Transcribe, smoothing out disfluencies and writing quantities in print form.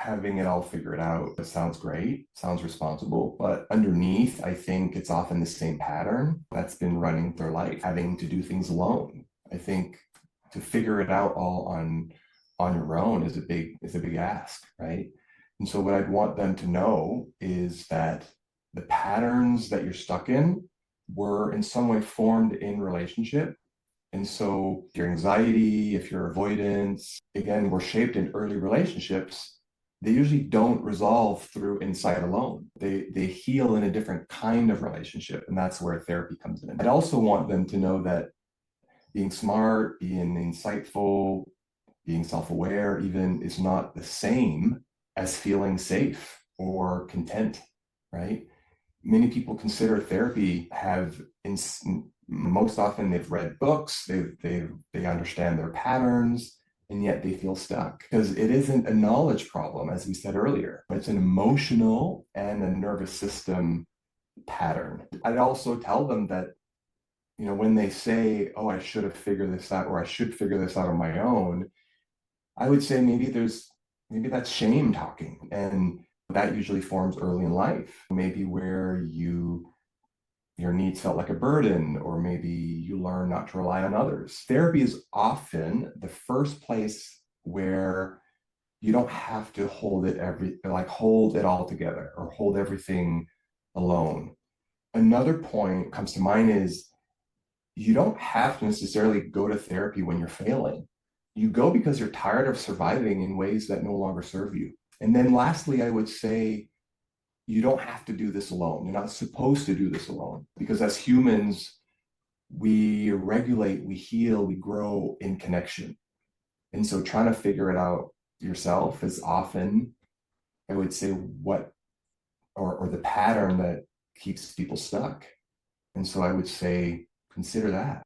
having it all figured out. It sounds great, sounds responsible, but underneath, I think it's often the same pattern that's been running their life, having to do things alone. I think to figure it out all on your own is a big ask, right? And so what I'd want them to know is that the patterns that you're stuck in were in some way formed in relationship. And so your anxiety, if your avoidance, again, were shaped in early relationships, they usually don't resolve through insight alone. They heal in a different kind of relationship. And that's where therapy comes in. I'd also want them to know that being smart, being insightful, being self-aware even is not the same as feeling safe or content, right? Many people consider therapy have most often they've read books, they understand their patterns, and yet they feel stuck because it isn't a knowledge problem, as we said earlier. It's an emotional and a nervous system pattern. I'd also tell them that, when they say, oh, I should have figured this out, or I should figure this out on my own, I would say maybe that's shame talking. And that usually forms early in life, maybe where your needs felt like a burden, or maybe you learn not to rely on others. Therapy is often the first place where you don't have to hold it all together or hold everything alone. Another point comes to mind is you don't have to necessarily go to therapy when you're failing. You go because you're tired of surviving in ways that no longer serve you. And then lastly, I would say you don't have to do this alone. You're not supposed to do this alone, because as humans, we regulate, we heal, we grow in connection. And so trying to figure it out yourself is often, I would say, or the pattern that keeps people stuck. And so I would say, consider that.